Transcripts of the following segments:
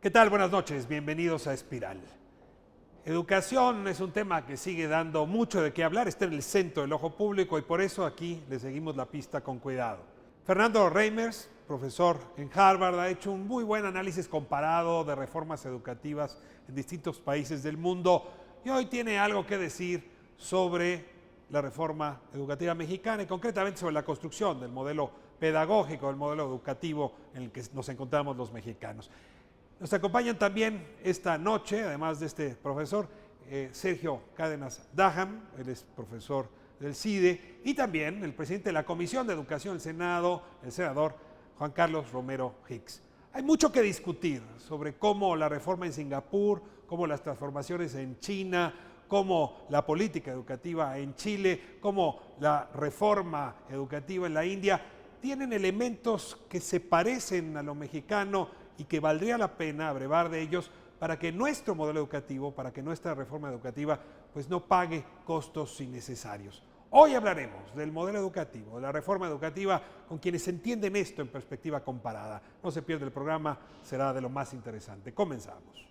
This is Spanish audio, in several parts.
¿Qué tal? Buenas noches, bienvenidos a Espiral. Educación es un tema que sigue dando mucho de qué hablar, está en el centro del ojo público y por eso aquí le seguimos la pista con cuidado. Fernando Reimers, profesor en Harvard, ha hecho un muy buen análisis comparado de reformas educativas en distintos países del mundo y hoy tiene algo que decir sobre la reforma educativa mexicana y concretamente sobre la construcción del modelo pedagógico, del modelo educativo en el que nos encontramos los mexicanos. Nos acompañan también esta noche, además de este profesor, Sergio Cárdenas Daham, él es profesor del CIDE, y también el presidente de la Comisión de Educación del Senado, el senador Juan Carlos Romero Hicks. Hay mucho que discutir sobre cómo la reforma en Singapur, cómo las transformaciones en China, cómo la política educativa en Chile, cómo la reforma educativa en la India, tienen elementos que se parecen a lo mexicano y que valdría la pena abrevar de ellos para que nuestro modelo educativo, para que nuestra reforma educativa, pues no pague costos innecesarios. Hoy hablaremos del modelo educativo, de la reforma educativa, con quienes entienden esto en perspectiva comparada. No se pierda el programa, será de lo más interesante. Comenzamos.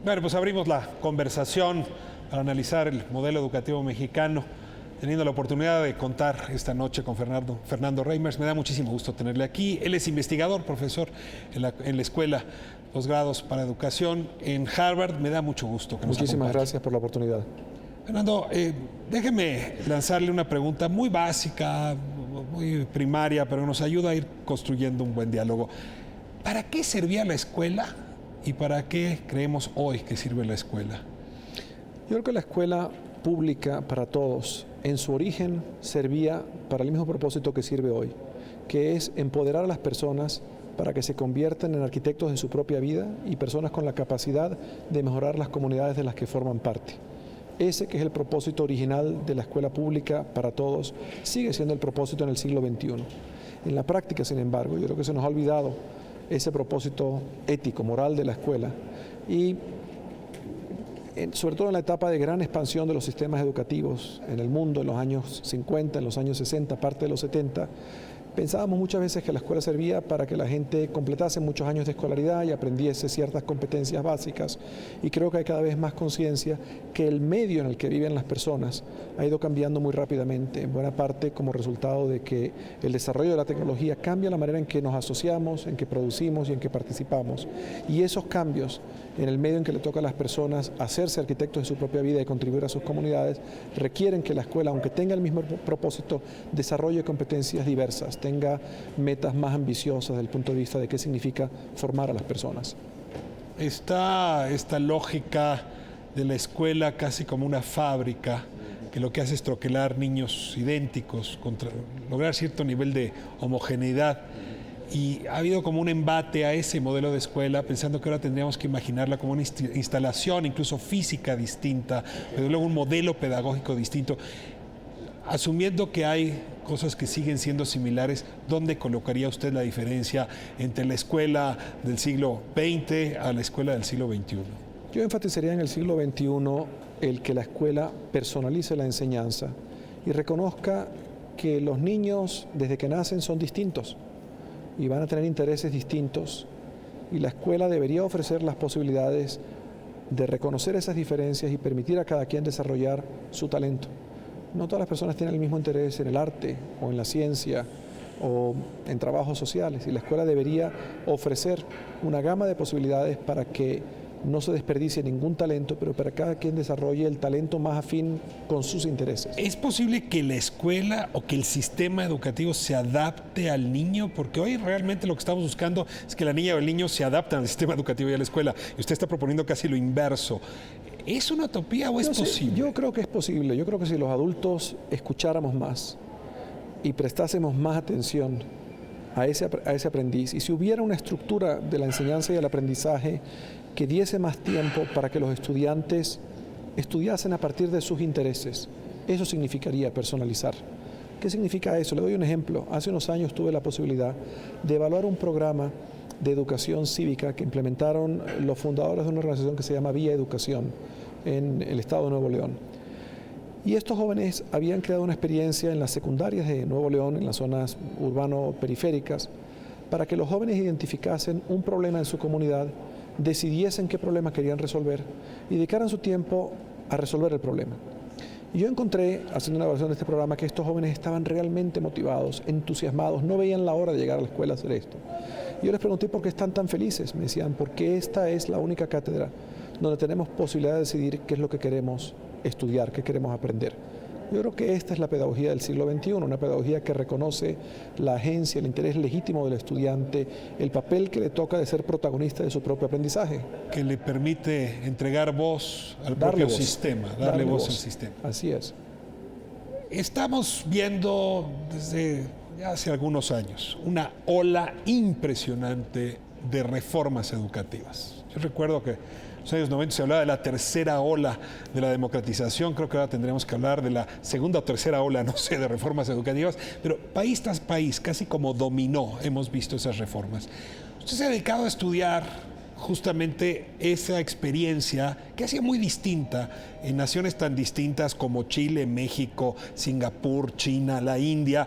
Bueno, pues abrimos la conversación para analizar el modelo educativo mexicano, teniendo la oportunidad de contar esta noche con Fernando Reimers. Me da muchísimo gusto tenerle aquí. Él es investigador, profesor en la Escuela Posgrados para Educación en Harvard. Me da mucho gusto que nos acompañe. Muchísimas gracias por la oportunidad. Fernando, déjeme lanzarle una pregunta muy básica, muy primaria, pero nos ayuda a ir construyendo un buen diálogo. ¿Para qué servía la escuela? ¿Y para qué creemos hoy que sirve la escuela? Yo creo que la escuela pública para todos, en su origen, servía para el mismo propósito que sirve hoy, que es empoderar a las personas para que se conviertan en arquitectos de su propia vida y personas con la capacidad de mejorar las comunidades de las que forman parte. Ese que es el propósito original de la escuela pública para todos, sigue siendo el propósito en el siglo XXI. En la práctica, sin embargo, yo creo que se nos ha olvidado ese propósito ético, moral de la escuela y sobre todo en la etapa de gran expansión de los sistemas educativos en el mundo en los años 50, en los años 60, parte de los 70, pensábamos muchas veces que la escuela servía para que la gente completase muchos años de escolaridad y aprendiese ciertas competencias básicas y creo que hay cada vez más conciencia que el medio en el que viven las personas ha ido cambiando muy rápidamente, en buena parte como resultado de que el desarrollo de la tecnología cambia la manera en que nos asociamos, en que producimos y en que participamos y esos cambios en el medio en que le toca a las personas hacerse arquitectos de su propia vida y contribuir a sus comunidades requieren que la escuela, aunque tenga el mismo propósito, desarrolle competencias diversas, tenga metas más ambiciosas desde el punto de vista de qué significa formar a las personas. Está esta lógica de la escuela casi como una fábrica que lo que hace es troquelar niños idénticos, lograr cierto nivel de homogeneidad. Y ha habido como un embate a ese modelo de escuela, pensando que ahora tendríamos que imaginarla como una instalación, incluso física distinta, pero luego un modelo pedagógico distinto. Asumiendo que hay cosas que siguen siendo similares, ¿dónde colocaría usted la diferencia entre la escuela del siglo XX a la escuela del siglo XXI? Yo enfatizaría en el siglo XXI el que la escuela personalice la enseñanza y reconozca que los niños desde que nacen son distintos y van a tener intereses distintos y la escuela debería ofrecer las posibilidades de reconocer esas diferencias y permitir a cada quien desarrollar su talento. No todas las personas tienen el mismo interés en el arte o en la ciencia o en trabajos sociales y la escuela debería ofrecer una gama de posibilidades para que no se desperdicie ningún talento, pero para cada quien desarrolle el talento más afín con sus intereses. ¿Es posible que la escuela o que el sistema educativo se adapte al niño? Porque hoy realmente lo que estamos buscando es que la niña o el niño se adapten al sistema educativo y a la escuela. Y usted está proponiendo casi lo inverso. ¿Es una utopía o es posible? Yo creo que es posible. Yo creo que si los adultos escucháramos más y prestásemos más atención a ese aprendiz y si hubiera una estructura de la enseñanza y el aprendizaje que diese más tiempo para que los estudiantes estudiasen a partir de sus intereses. Eso significaría personalizar. ¿Qué significa eso? Le doy un ejemplo. Hace unos años tuve la posibilidad de evaluar un programa de educación cívica que implementaron los fundadores de una organización que se llama Vía Educación en el estado de Nuevo León. Y estos jóvenes habían creado una experiencia en las secundarias de Nuevo León, en las zonas urbano-periféricas, para que los jóvenes identificasen un problema en su comunidad, decidiesen qué problema querían resolver y dedicaran su tiempo a resolver el problema. Y yo encontré, haciendo una evaluación de este programa, que estos jóvenes estaban realmente motivados, entusiasmados, no veían la hora de llegar a la escuela a hacer esto. Y yo les pregunté por qué están tan felices. Me decían, porque esta es la única cátedra donde tenemos posibilidad de decidir qué es lo que queremos estudiar, qué queremos aprender. Yo creo que esta es la pedagogía del siglo XXI, una pedagogía que reconoce la agencia, el interés legítimo del estudiante, el papel que le toca de ser protagonista de su propio aprendizaje. Que le permite entregar voz al propio sistema, darle voz al sistema. Así es. Estamos viendo desde ya hace algunos años una ola impresionante de reformas educativas. Yo recuerdo que en los años 90 se hablaba de la tercera ola de la democratización, creo que ahora tendremos que hablar de la segunda o tercera ola, no sé, de reformas educativas, pero país tras país, casi como dominó, hemos visto esas reformas. Usted se ha dedicado a estudiar justamente esa experiencia que ha sido muy distinta en naciones tan distintas como Chile, México, Singapur, China, la India.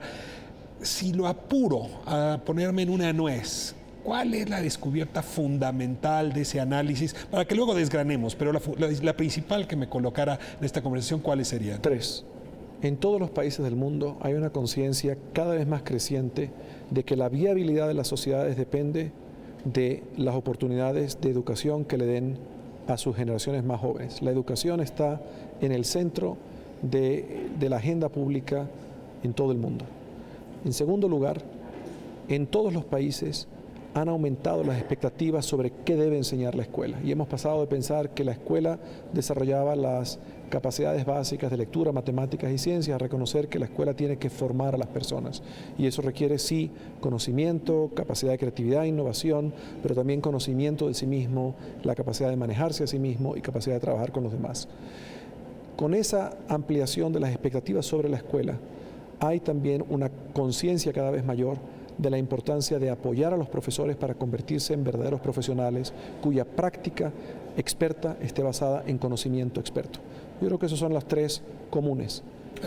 Si lo apuro a ponerme en una nuez, ¿cuál es la descubierta fundamental de ese análisis? Para que luego desgranemos, pero la principal que me colocara en esta conversación, ¿cuáles serían? 3. En todos los países del mundo hay una conciencia cada vez más creciente de que la viabilidad de las sociedades depende de las oportunidades de educación que le den a sus generaciones más jóvenes. La educación está en el centro de la agenda pública en todo el mundo. En segundo lugar, en todos los países han aumentado las expectativas sobre qué debe enseñar la escuela. Y hemos pasado de pensar que la escuela desarrollaba las capacidades básicas de lectura, matemáticas y ciencias, a reconocer que la escuela tiene que formar a las personas. Y eso requiere, sí, conocimiento, capacidad de creatividad e innovación, pero también conocimiento de sí mismo, la capacidad de manejarse a sí mismo y capacidad de trabajar con los demás. Con esa ampliación de las expectativas sobre la escuela, hay también una conciencia cada vez mayor de la importancia de apoyar a los profesores para convertirse en verdaderos profesionales cuya práctica experta esté basada en conocimiento experto. Yo creo que esos son las 3 comunes.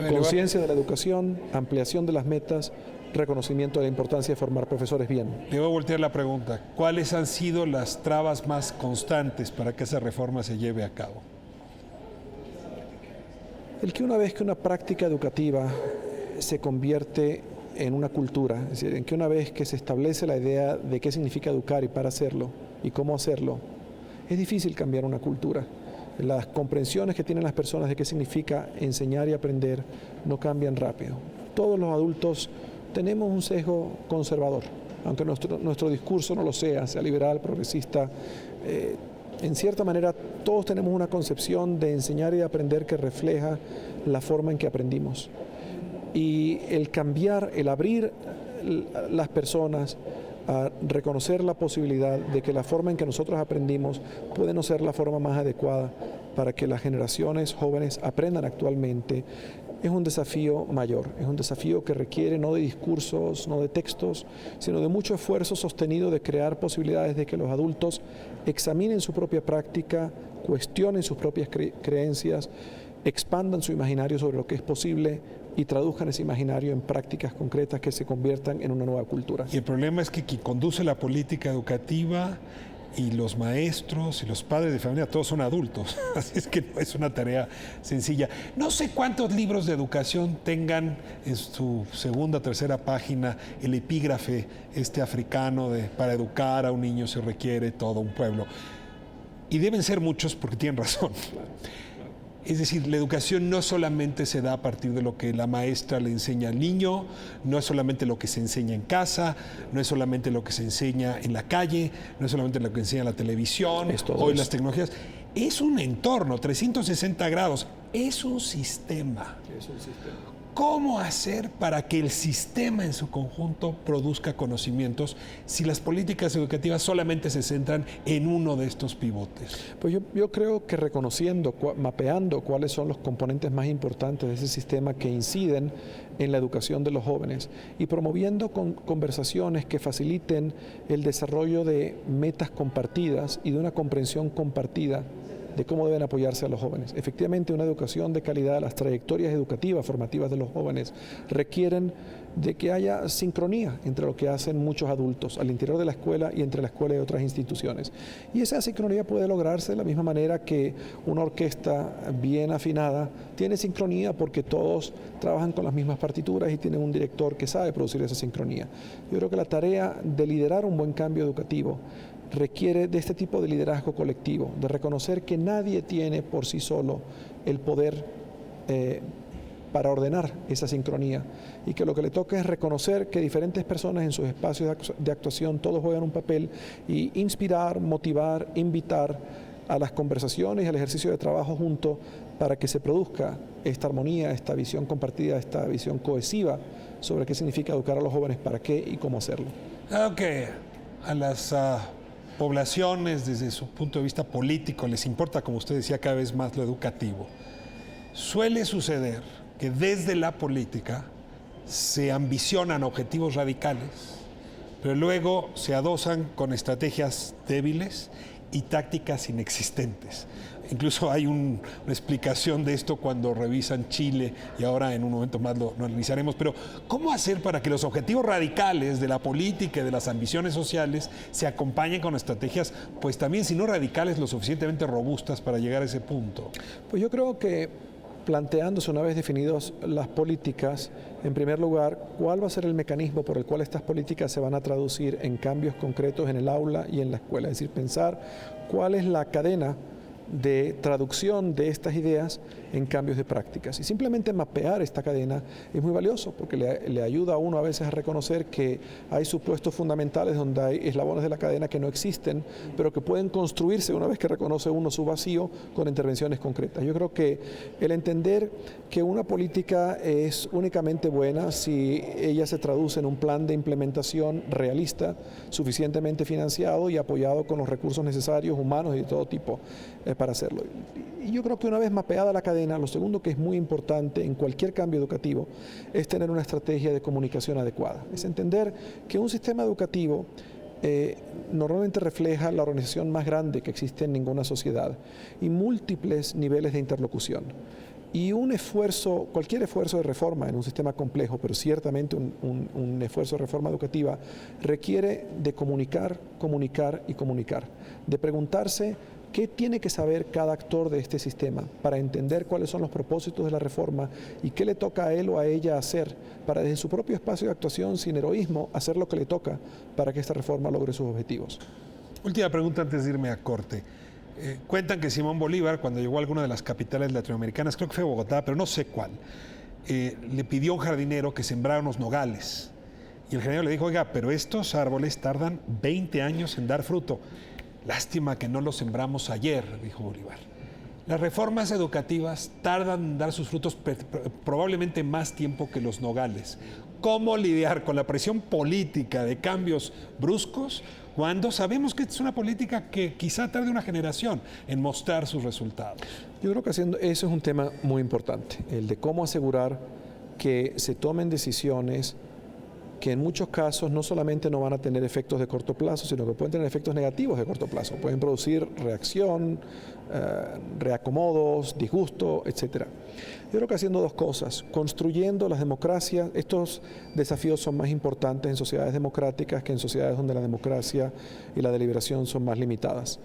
Conciencia de la educación, ampliación de las metas, reconocimiento de la importancia de formar profesores bien. Le voy a voltear la pregunta. ¿Cuáles han sido las trabas más constantes para que esa reforma se lleve a cabo? El que una vez que una práctica educativa se convierte en una cultura, es decir, en que una vez que se establece la idea de qué significa educar y para hacerlo y cómo hacerlo, es difícil cambiar una cultura. Las comprensiones que tienen las personas de qué significa enseñar y aprender no cambian rápido. Todos los adultos tenemos un sesgo conservador, aunque nuestro discurso no lo sea liberal, progresista. En cierta manera, todos tenemos una concepción de enseñar y de aprender que refleja la forma en que aprendimos. Y el cambiar, el abrir las personas a reconocer la posibilidad de que la forma en que nosotros aprendimos puede no ser la forma más adecuada para que las generaciones jóvenes aprendan actualmente, es un desafío mayor, es un desafío que requiere no de discursos, no de textos, sino de mucho esfuerzo sostenido de crear posibilidades de que los adultos examinen su propia práctica, cuestionen sus propias creencias, expandan su imaginario sobre lo que es posible y traduzcan ese imaginario en prácticas concretas que se conviertan en una nueva cultura. Y el problema es que quien conduce la política educativa y los maestros y los padres de familia, todos son adultos, así es que no es una tarea sencilla. No sé cuántos libros de educación tengan en su segunda o tercera página el epígrafe africano de para educar a un niño se requiere todo un pueblo. Y deben ser muchos porque tienen razón. Es decir, la educación no solamente se da a partir de lo que la maestra le enseña al niño, no es solamente lo que se enseña en casa, no es solamente lo que se enseña en la calle, no es solamente lo que enseña la televisión, hoy las tecnologías. Es un entorno, 360 grados, es un sistema. ¿Cómo hacer para que el sistema en su conjunto produzca conocimientos si las políticas educativas solamente se centran en uno de estos pivotes? Pues yo creo que reconociendo, mapeando cuáles son los componentes más importantes de ese sistema que inciden en la educación de los jóvenes y promoviendo conversaciones que faciliten el desarrollo de metas compartidas y de una comprensión compartida de cómo deben apoyarse a los jóvenes. Efectivamente, una educación de calidad, las trayectorias educativas, formativas de los jóvenes requieren de que haya sincronía entre lo que hacen muchos adultos al interior de la escuela y entre la escuela y otras instituciones. Y esa sincronía puede lograrse de la misma manera que una orquesta bien afinada tiene sincronía porque todos trabajan con las mismas partituras y tienen un director que sabe producir esa sincronía. Yo creo que la tarea de liderar un buen cambio educativo requiere de este tipo de liderazgo colectivo, de reconocer que nadie tiene por sí solo el poder para ordenar esa sincronía y que lo que le toca es reconocer que diferentes personas en sus espacios de actuación todos juegan un papel y inspirar, motivar, invitar a las conversaciones y al ejercicio de trabajo junto para que se produzca esta armonía, esta visión compartida, esta visión cohesiva sobre qué significa educar a los jóvenes, para qué y cómo hacerlo. Aunque a las poblaciones desde su punto de vista político les importa, como usted decía, cada vez más lo educativo, suele suceder que desde la política se ambicionan objetivos radicales, pero luego se adosan con estrategias débiles y tácticas inexistentes. Incluso hay una explicación de esto cuando revisan Chile y ahora en un momento más lo analizaremos. Pero ¿cómo hacer para que los objetivos radicales de la política y de las ambiciones sociales se acompañen con estrategias, pues también si no radicales, lo suficientemente robustas para llegar a ese punto? Pues yo creo que planteándose una vez definidas las políticas, en primer lugar, cuál va a ser el mecanismo por el cual estas políticas se van a traducir en cambios concretos en el aula y en la escuela. Es decir, pensar cuál es la cadena de traducción de estas ideas en cambios de prácticas. Y simplemente mapear esta cadena es muy valioso porque le ayuda a uno a veces a reconocer que hay supuestos fundamentales donde hay eslabones de la cadena que no existen, pero que pueden construirse una vez que reconoce uno su vacío con intervenciones concretas. Yo creo que el entender que una política es únicamente buena si ella se traduce en un plan de implementación realista, suficientemente financiado y apoyado con los recursos necesarios, humanos y de todo tipo, para hacerlo. Y yo creo que una vez mapeada la cadena, lo segundo que es muy importante en cualquier cambio educativo es tener una estrategia de comunicación adecuada. Es entender que un sistema educativo normalmente refleja la organización más grande que existe en ninguna sociedad y múltiples niveles de interlocución. Y un esfuerzo, cualquier esfuerzo de reforma en un sistema complejo, pero ciertamente un esfuerzo de reforma educativa, requiere de comunicar, comunicar y comunicar, de preguntarse qué tiene que saber cada actor de este sistema para entender cuáles son los propósitos de la reforma y qué le toca a él o a ella hacer para desde su propio espacio de actuación, sin heroísmo, hacer lo que le toca para que esta reforma logre sus objetivos. Última pregunta antes de irme a corte. Cuentan que Simón Bolívar, cuando llegó a alguna de las capitales latinoamericanas, creo que fue Bogotá, pero no sé cuál, le pidió a un jardinero que sembrara unos nogales. Y el jardinero le dijo, oiga, pero estos árboles tardan 20 años en dar fruto. Lástima que no los sembramos ayer, dijo Bolívar. Las reformas educativas tardan en dar sus frutos probablemente más tiempo que los nogales. ¿Cómo lidiar con la presión política de cambios bruscos cuando sabemos que es una política que quizá tarde una generación en mostrar sus resultados? Yo creo que eso es un tema muy importante, el de cómo asegurar que se tomen decisiones que en muchos casos no solamente no van a tener efectos de corto plazo, sino que pueden tener efectos negativos de corto plazo. Pueden producir reacción, reacomodos, disgusto, etc. Yo creo que haciendo dos cosas, construyendo las democracias, estos desafíos son más importantes en sociedades democráticas que en sociedades donde la democracia y la deliberación son más limitadas.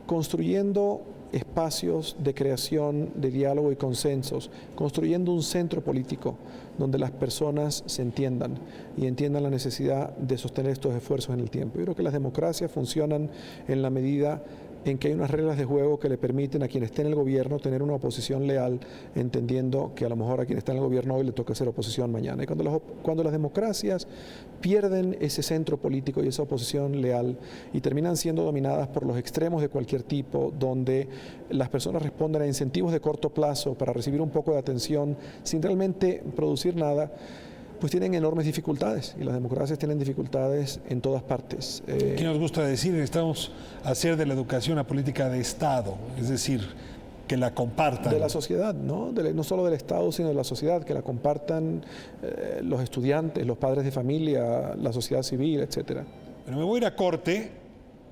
Construyendo espacios de creación, de diálogo y consensos, construyendo un centro político donde las personas se entiendan y entiendan la necesidad de sostener estos esfuerzos en el tiempo. Yo creo que las democracias funcionan en la medida en que hay unas reglas de juego que le permiten a quien esté en el gobierno tener una oposición leal, entendiendo que a lo mejor a quien está en el gobierno hoy le toca hacer oposición mañana. Y cuando las democracias pierden ese centro político y esa oposición leal y terminan siendo dominadas por los extremos de cualquier tipo, donde las personas responden a incentivos de corto plazo para recibir un poco de atención sin realmente producir nada, pues tienen enormes dificultades, y las democracias tienen dificultades en todas partes. ¿Qué nos gusta decir? Necesitamos hacer de la educación una política de Estado, es decir, que la compartan. De la sociedad, ¿no? No solo del Estado, sino de la sociedad, que la compartan los estudiantes, los padres de familia, la sociedad civil, etcétera. Bueno, me voy a ir a corte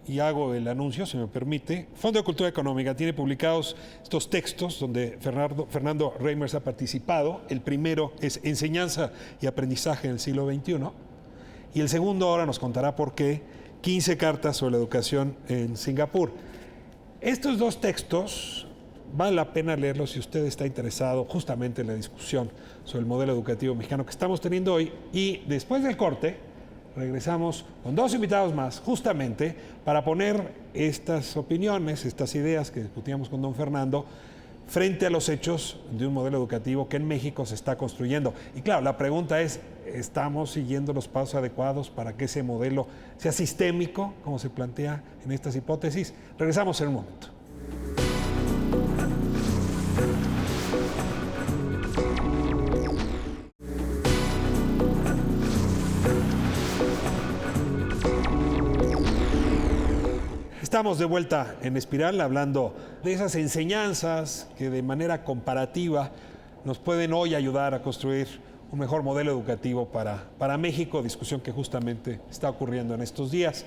y hago el anuncio, si me permite. Fondo de Cultura Económica tiene publicados estos textos donde Fernando Reimers ha participado. El primero es Enseñanza y Aprendizaje en el siglo XXI. Y el segundo ahora nos contará por qué, 15 cartas sobre la educación en Singapur. Estos dos textos vale la pena leerlos si usted está interesado justamente en la discusión sobre el modelo educativo mexicano que estamos teniendo hoy. Y después del corte regresamos con dos invitados más, justamente para poner estas opiniones, estas ideas que discutíamos con don Fernando, frente a los hechos de un modelo educativo que en México se está construyendo. Y claro, la pregunta es, ¿estamos siguiendo los pasos adecuados para que ese modelo sea sistémico, como se plantea en estas hipótesis? Regresamos en un momento. Estamos de vuelta en Espiral hablando de esas enseñanzas que de manera comparativa nos pueden hoy ayudar a construir un mejor modelo educativo para México, discusión que justamente está ocurriendo en estos días.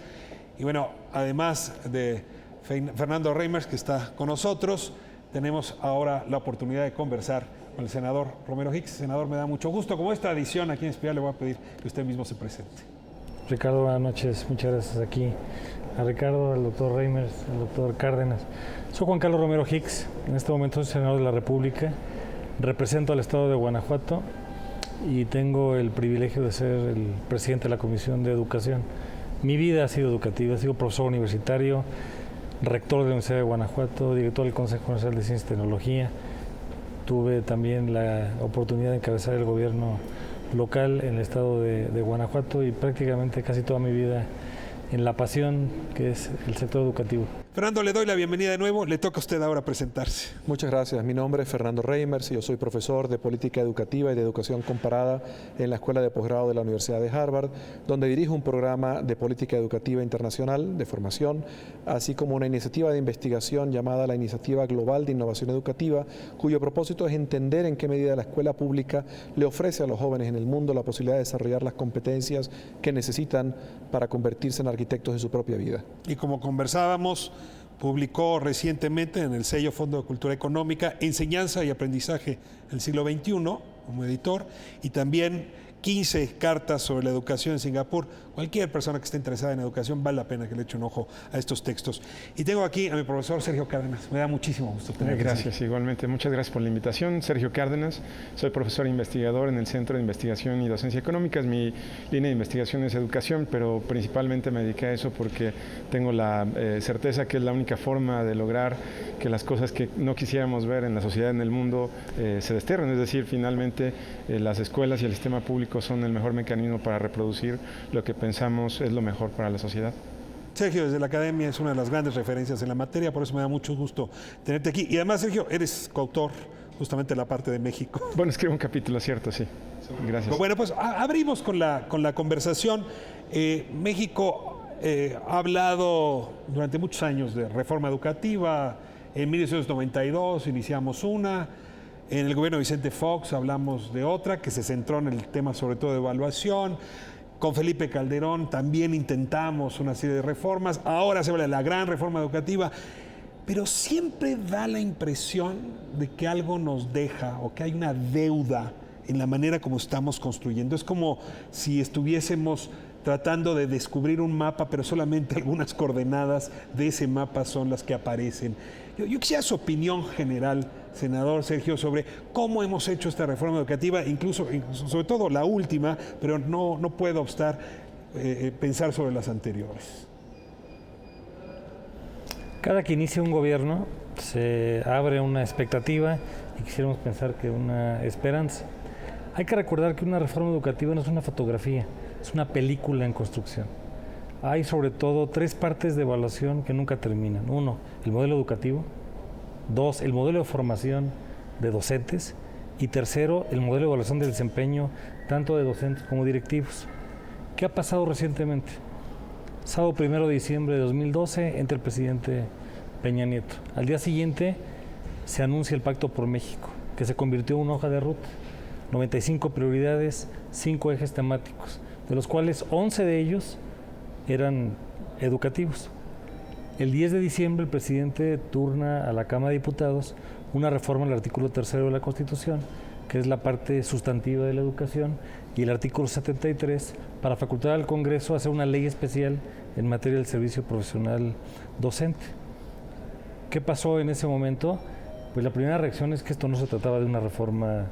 Y bueno, además de Fernando Reimers, que está con nosotros, tenemos ahora la oportunidad de conversar con el senador Romero Hicks. Senador, me da mucho gusto. Como es tradición aquí en Espiral, le voy a pedir que usted mismo se presente. Ricardo, buenas noches. Muchas gracias aquí a Ricardo, al doctor Reimers, al doctor Cárdenas. Soy Juan Carlos Romero Hicks, en este momento soy senador de la República, represento al estado de Guanajuato y tengo el privilegio de ser el presidente de la Comisión de Educación. Mi vida ha sido educativa, he sido profesor universitario, rector de la Universidad de Guanajuato, director del Consejo Nacional de Ciencia y Tecnología. Tuve también la oportunidad de encabezar el gobierno local en el estado de Guanajuato y prácticamente casi toda mi vida en la pasión que es el sector educativo. Fernando, le doy la bienvenida de nuevo. Le toca a usted ahora presentarse. Muchas gracias. Mi nombre es Fernando Reimers y yo soy profesor de Política Educativa y de Educación Comparada en la Escuela de Posgrado de la Universidad de Harvard, donde dirijo un programa de Política Educativa Internacional de formación, así como una iniciativa de investigación llamada la Iniciativa Global de Innovación Educativa, cuyo propósito es entender en qué medida la escuela pública le ofrece a los jóvenes en el mundo la posibilidad de desarrollar las competencias que necesitan para convertirse en arquitectos de su propia vida. Y como conversábamos, publicó recientemente en el sello Fondo de Cultura Económica Enseñanza y Aprendizaje del siglo XXI como editor, y también 15 cartas sobre la educación en Singapur. Cualquier persona que esté interesada en educación vale la pena que le eche un ojo a estos textos. Y tengo aquí a mi profesor Sergio Cárdenas. Me da muchísimo gusto tenerlo. Gracias, igualmente. Muchas gracias por la invitación. Sergio Cárdenas, soy profesor investigador en el Centro de Investigación y Docencia Económicas. Mi línea de investigación es educación, pero principalmente me dediqué a eso porque tengo la certeza que es la única forma de lograr que las cosas que no quisiéramos ver en la sociedad, en el mundo, se desterren. Es decir, finalmente las escuelas y el sistema público son el mejor mecanismo para reproducir lo que pensamos es lo mejor para la sociedad. Sergio, desde la academia es una de las grandes referencias en la materia, por eso me da mucho gusto tenerte aquí. Y además, Sergio, eres coautor justamente de la parte de México. Bueno, escribo un capítulo, cierto, sí. Gracias. Bueno, pues abrimos con la conversación. México ha hablado durante muchos años de reforma educativa. En 1992 iniciamos una. En el gobierno de Vicente Fox hablamos de otra que se centró en el tema sobre todo de evaluación. Con Felipe Calderón también intentamos una serie de reformas. Ahora se habla de la gran reforma educativa. Pero siempre da la impresión de que algo nos deja o que hay una deuda en la manera como estamos construyendo. Es como si estuviésemos tratando de descubrir un mapa, pero solamente algunas coordenadas de ese mapa son las que aparecen. Yo quisiera su opinión general, senador Sergio, sobre cómo hemos hecho esta reforma educativa, incluso sobre todo la última, pero no puedo obstar pensar sobre las anteriores. Cada que inicia un gobierno se abre una expectativa y quisiéramos pensar que una esperanza. Hay que recordar que una reforma educativa no es una fotografía, es una película en construcción. Hay sobre todo 3 partes de evaluación que nunca terminan. 1, el modelo educativo. 2, el modelo de formación de docentes. Y 3, el modelo de evaluación del desempeño tanto de docentes como directivos. ¿Qué ha pasado recientemente? Sábado 1 de diciembre de 2012 entra el presidente Peña Nieto. Al día siguiente se anuncia el Pacto por México, que se convirtió en una hoja de ruta. 95 prioridades, 5 ejes temáticos, de los cuales 11 de ellos eran educativos. El 10 de diciembre el presidente turna a la Cámara de Diputados una reforma al artículo 3 de la Constitución, que es la parte sustantiva de la educación, y el artículo 73 para facultar al Congreso a hacer una ley especial en materia del servicio profesional docente. ¿Qué pasó en ese momento? Pues la primera reacción es que esto no se trataba de una reforma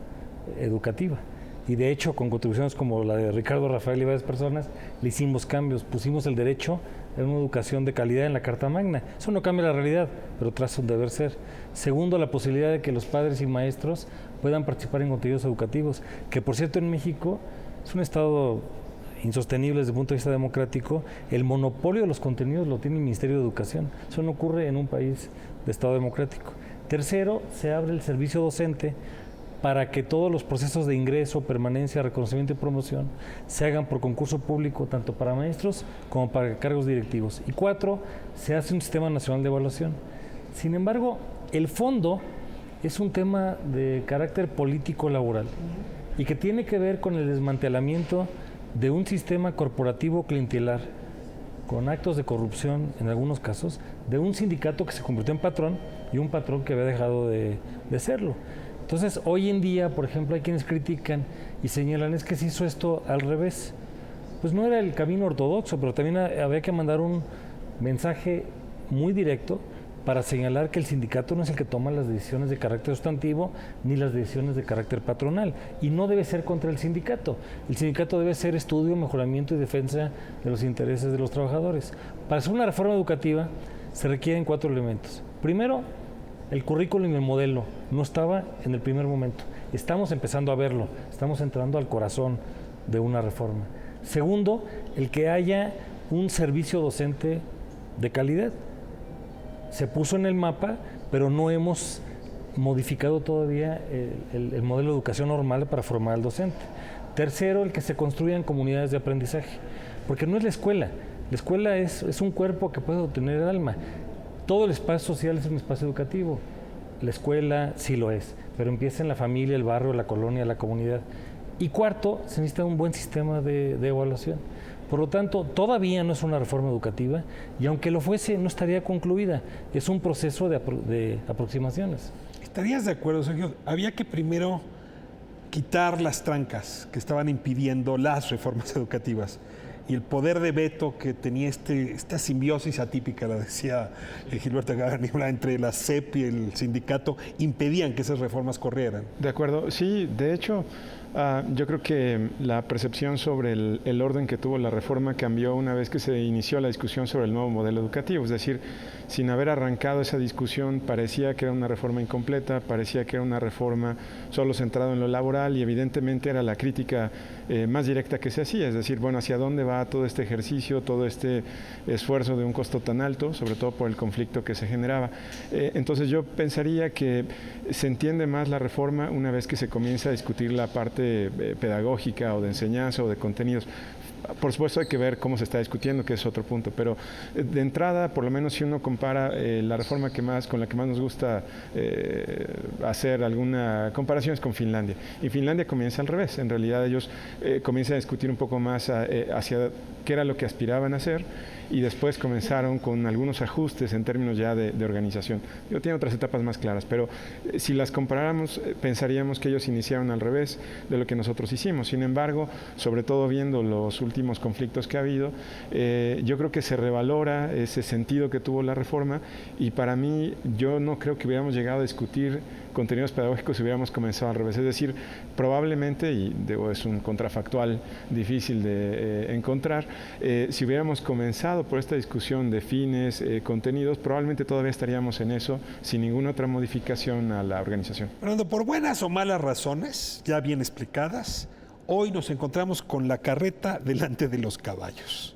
educativa. Y de hecho, con contribuciones como la de Ricardo Rafael y varias personas, le hicimos cambios, pusimos el derecho a una educación de calidad en la Carta Magna. Eso no cambia la realidad, pero traza un deber ser. Segundo, la posibilidad de que los padres y maestros puedan participar en contenidos educativos, que por cierto en México es un estado insostenible desde el punto de vista democrático. El monopolio de los contenidos lo tiene el Ministerio de Educación. Eso no ocurre en un país de estado democrático. Tercero, se abre el servicio docente para que todos los procesos de ingreso, permanencia, reconocimiento y promoción se hagan por concurso público, tanto para maestros como para cargos directivos. Y 4, se hace un sistema nacional de evaluación. Sin embargo, el fondo es un tema de carácter político laboral y que tiene que ver con el desmantelamiento de un sistema corporativo clientelar, con actos de corrupción en algunos casos, de un sindicato que se convirtió en patrón y un patrón que había dejado de serlo. Entonces, hoy en día, por ejemplo, hay quienes critican y señalan, es que se hizo esto al revés. Pues no era el camino ortodoxo, pero también había que mandar un mensaje muy directo para señalar que el sindicato no es el que toma las decisiones de carácter sustantivo ni las decisiones de carácter patronal. Y no debe ser contra el sindicato. El sindicato debe ser estudio, mejoramiento y defensa de los intereses de los trabajadores. Para hacer una reforma educativa se requieren 4 elementos. Primero, el currículum y el modelo no estaba en el primer momento. Estamos empezando a verlo, estamos entrando al corazón de una reforma. Segundo, el que haya un servicio docente de calidad. Se puso en el mapa, pero no hemos modificado todavía el modelo de educación normal para formar al docente. Tercero, el que se construyan comunidades de aprendizaje, porque no es la escuela. La escuela es un cuerpo que puede obtener el alma. Todo el espacio social es un espacio educativo. La escuela sí lo es, pero empieza en la familia, el barrio, la colonia, la comunidad. Y cuarto, se necesita un buen sistema de evaluación. Por lo tanto, todavía no es una reforma educativa y aunque lo fuese, no estaría concluida. Es un proceso de aproximaciones. ¿Estarías de acuerdo, Sergio? Había que primero quitar las trancas que estaban impidiendo las reformas educativas y el poder de veto que tenía esta simbiosis atípica, la decía Gilberto Gaberniula, entre la SEP y el sindicato, impedían que esas reformas corrieran. De acuerdo, sí, de hecho, yo creo que la percepción sobre el orden que tuvo la reforma cambió una vez que se inició la discusión sobre el nuevo modelo educativo, es decir, sin haber arrancado esa discusión parecía que era una reforma incompleta, parecía que era una reforma solo centrada en lo laboral y evidentemente era la crítica más directa que se hacía, es decir, bueno, ¿hacia dónde va todo este ejercicio, todo este esfuerzo de un costo tan alto, sobre todo por el conflicto que se generaba? Entonces yo pensaría que se entiende más la reforma una vez que se comienza a discutir la parte pedagógica o de enseñanza o de contenidos. Por supuesto hay que ver cómo se está discutiendo, que es otro punto, pero de entrada, por lo menos si uno compara la reforma con la que más nos gusta hacer alguna comparación es con Finlandia. Y Finlandia comienza al revés, en realidad ellos comienzan a discutir un poco más hacia qué era lo que aspiraban a hacer y después comenzaron con algunos ajustes en términos ya de organización. Tiene otras etapas más claras, pero si las comparáramos, pensaríamos que ellos iniciaron al revés de lo que nosotros hicimos. Sin embargo, sobre todo viendo los últimos conflictos que ha habido, yo creo que se revalora ese sentido que tuvo la reforma y para mí yo no creo que hubiéramos llegado a discutir contenidos pedagógicos si hubiéramos comenzado al revés. Es decir, probablemente, y es un contrafactual difícil de encontrar, si hubiéramos comenzado dado por esta discusión de fines, contenidos, probablemente todavía estaríamos en eso sin ninguna otra modificación a la organización. Fernando, por buenas o malas razones, ya bien explicadas, hoy nos encontramos con la carreta delante de los caballos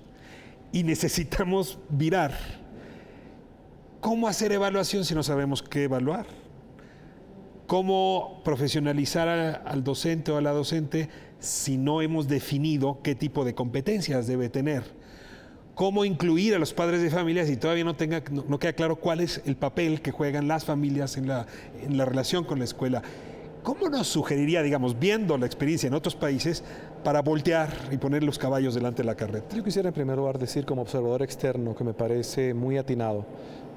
y necesitamos virar. ¿Cómo hacer evaluación si no sabemos qué evaluar? ¿Cómo profesionalizar al docente o a la docente si no hemos definido qué tipo de competencias debe tener? ¿Cómo incluir a los padres de familia si todavía no queda claro cuál es el papel que juegan las familias en la relación con la escuela? ¿Cómo nos sugeriría, digamos, viendo la experiencia en otros países, para voltear y poner los caballos delante de la carreta? Yo quisiera en primer lugar decir como observador externo que me parece muy atinado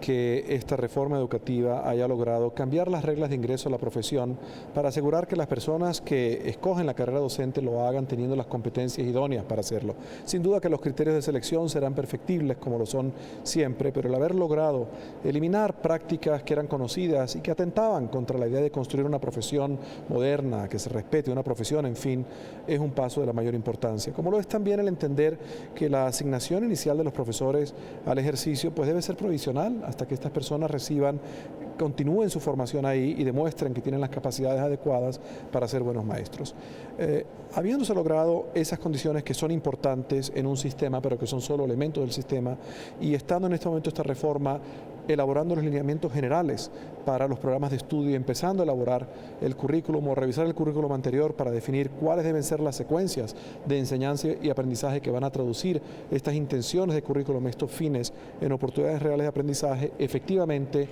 que esta reforma educativa haya logrado cambiar las reglas de ingreso a la profesión para asegurar que las personas que escogen la carrera docente lo hagan teniendo las competencias idóneas para hacerlo. Sin duda que los criterios de selección serán perfectibles como lo son siempre, pero el haber logrado eliminar prácticas que eran conocidas y que atentaban contra la idea de construir una profesión moderna, que se respete, una profesión, en fin, es un paso de la mayor importancia. Como lo es también el entender que la asignación inicial de los profesores al ejercicio pues debe ser provisional hasta que estas personas continúen su formación ahí y demuestren que tienen las capacidades adecuadas para ser buenos maestros. Habiéndose logrado esas condiciones que son importantes en un sistema, pero que son solo elementos del sistema, y estando en este momento esta reforma elaborando los lineamientos generales para los programas de estudio y empezando a elaborar el currículum o revisar el currículum anterior para definir cuáles deben ser las secuencias de enseñanza y aprendizaje que van a traducir estas intenciones de currículum, estos fines en oportunidades reales de aprendizaje. Efectivamente,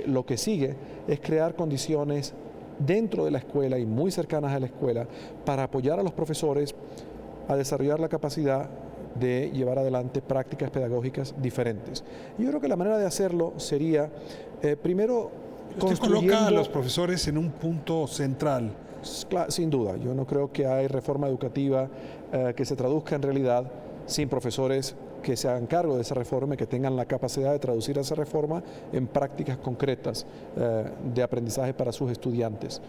lo que sigue es crear condiciones dentro de la escuela y muy cercanas a la escuela para apoyar a los profesores a desarrollar la capacidad de llevar adelante prácticas pedagógicas diferentes. Yo creo que la manera de hacerlo sería, primero, construyendo... Usted coloca a los profesores en un punto central. Sin duda, yo no creo que hay reforma educativa que se traduzca en realidad sin profesores que se hagan cargo de esa reforma y que tengan la capacidad de traducir esa reforma en prácticas concretas de aprendizaje para sus estudiantes.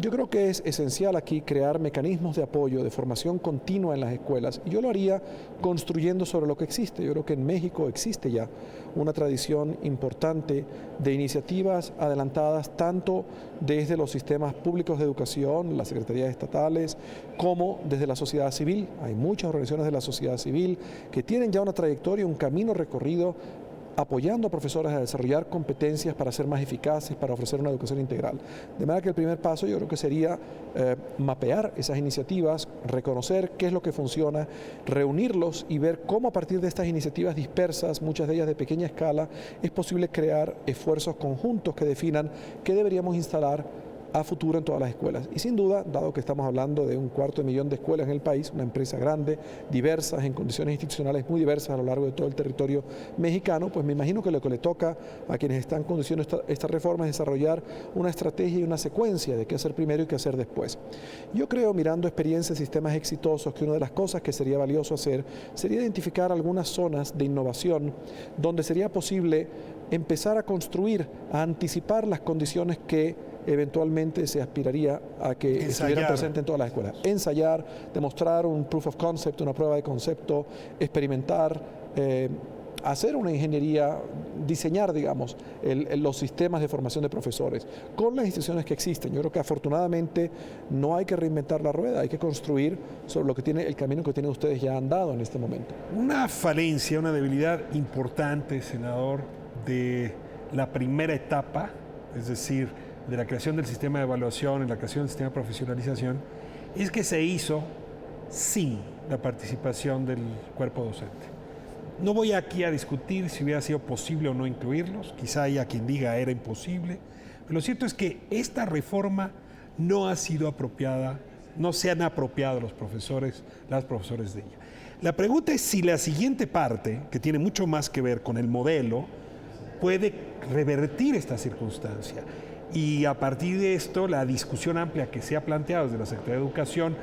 Yo creo que es esencial aquí crear mecanismos de apoyo, de formación continua en las escuelas, y yo lo haría construyendo sobre lo que existe. Yo creo que en México existe ya una tradición importante de iniciativas adelantadas tanto desde los sistemas públicos de educación, las secretarías estatales, como desde la sociedad civil. Hay muchas organizaciones de la sociedad civil que tienen ya una trayectoria, un camino recorrido apoyando a profesores a desarrollar competencias para ser más eficaces, para ofrecer una educación integral. De manera que el primer paso yo creo que sería mapear esas iniciativas, reconocer qué es lo que funciona, reunirlos y ver cómo a partir de estas iniciativas dispersas, muchas de ellas de pequeña escala, es posible crear esfuerzos conjuntos que definan qué deberíamos instalar a futuro en todas las escuelas. Y sin duda, dado que estamos hablando de 250.000 de escuelas en el país, una empresa grande, diversas, en condiciones institucionales muy diversas a lo largo de todo el territorio mexicano, pues me imagino que lo que le toca a quienes están conduciendo esta reforma es desarrollar una estrategia y una secuencia de qué hacer primero y qué hacer después. Yo creo, mirando experiencias y sistemas exitosos, que una de las cosas que sería valioso hacer sería identificar algunas zonas de innovación donde sería posible empezar a construir, a anticipar las condiciones que eventualmente se aspiraría a que estuvieran presentes en todas las escuelas. Ensayar, demostrar un proof of concept, una prueba de concepto, experimentar, hacer una ingeniería, diseñar, digamos, los sistemas de formación de profesores con las instituciones que existen. Yo creo que afortunadamente no hay que reinventar la rueda, hay que construir sobre lo que tiene el camino que tienen ustedes ya andado en este momento. Una falencia, una debilidad importante, senador, de la primera etapa, es decir, de la creación del sistema de evaluación y la creación del sistema de profesionalización, es que se hizo sin la participación del cuerpo docente. No voy aquí a discutir si hubiera sido posible o no incluirlos, quizá haya quien diga era imposible, pero lo cierto es que esta reforma no ha sido apropiada, no se han apropiado los profesores, las profesores de ella. La pregunta es si la siguiente parte, que tiene mucho más que ver con el modelo, puede revertir esta circunstancia. Y a partir de esto, la discusión amplia que se ha planteado desde la Secretaría de Educación,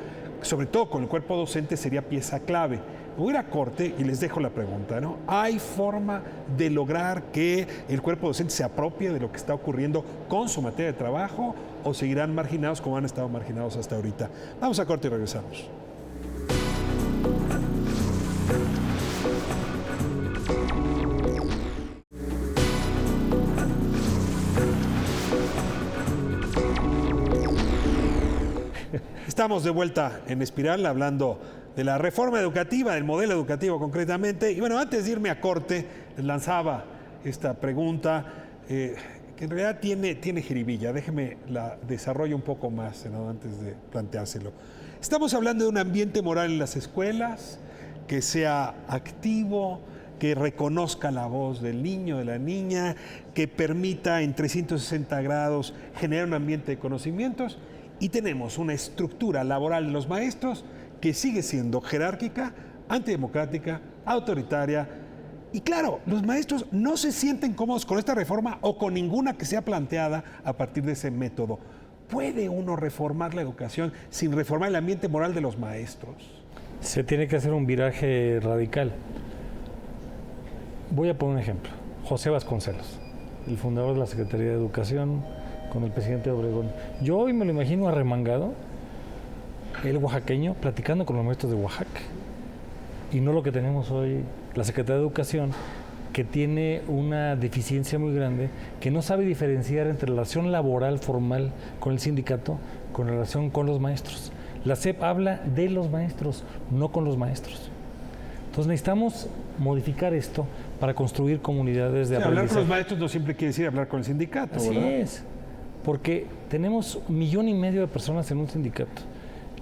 sobre todo con el cuerpo docente, sería pieza clave. Me voy a ir a corte y les dejo la pregunta, ¿no? ¿Hay forma de lograr que el cuerpo docente se apropie de lo que está ocurriendo con su materia de trabajo o seguirán marginados como han estado marginados hasta ahorita? Vamos a corte y regresamos. Estamos de vuelta en Espiral hablando de la reforma educativa, del modelo educativo concretamente. Y bueno, antes de irme a corte, les lanzaba esta pregunta que en realidad tiene jiribilla. Déjeme la desarrollo un poco más, senador, antes de planteárselo. Estamos hablando de un ambiente moral en las escuelas, que sea activo, que reconozca la voz del niño, de la niña, que permita en 360 grados generar un ambiente de conocimientos. Y tenemos una estructura laboral de los maestros que sigue siendo jerárquica, antidemocrática, autoritaria. Y claro, los maestros no se sienten cómodos con esta reforma o con ninguna que sea planteada a partir de ese método. ¿Puede uno reformar la educación sin reformar el ambiente moral de los maestros? Se tiene que hacer un viraje radical. Voy a poner un ejemplo. José Vasconcelos, el fundador de la Secretaría de Educación, con el presidente Obregón. Yo hoy me lo imagino arremangado, el oaxaqueño, platicando con los maestros de Oaxaca. Y no lo que tenemos hoy, la Secretaría de Educación, que tiene una deficiencia muy grande, que no sabe diferenciar entre relación laboral formal con el sindicato, con relación con los maestros. La SEP habla de los maestros, no con los maestros. Entonces necesitamos modificar esto para construir comunidades de aprendizaje. Hablar con los maestros no siempre quiere decir hablar con el sindicato, Así ¿verdad? es, porque tenemos 1,5 millones de personas en un sindicato.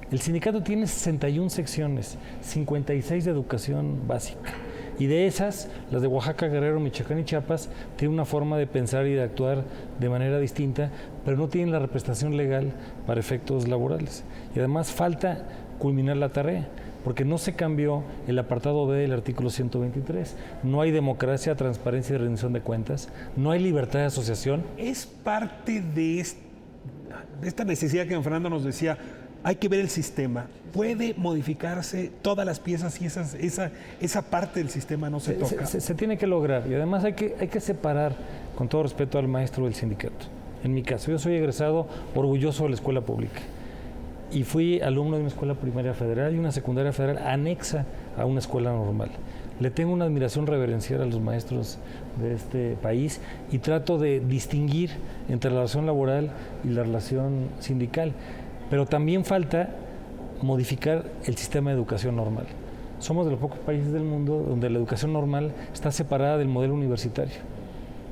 El sindicato tiene 61 secciones, 56 de educación básica. Y de esas, las de Oaxaca, Guerrero, Michoacán y Chiapas tienen una forma de pensar y de actuar de manera distinta, pero no tienen la representación legal para efectos laborales. Y además falta culminar la tarea, porque no se cambió el apartado B del artículo 123. No hay democracia, transparencia y rendición de cuentas. No hay libertad de asociación. Es parte de esta necesidad que don Fernando nos decía. Hay que ver el sistema. ¿Puede modificarse todas las piezas y esa parte del sistema no se toca? Se tiene que lograr. Y además hay que separar, con todo respeto al maestro del sindicato. En mi caso, yo soy egresado orgulloso de la escuela pública. Y fui alumno de una escuela primaria federal y una secundaria federal anexa a una escuela normal. Le tengo una admiración reverencial a los maestros de este país y trato de distinguir entre la relación laboral y la relación sindical. Pero también falta modificar el sistema de educación normal. Somos de los pocos países del mundo donde la educación normal está separada del modelo universitario.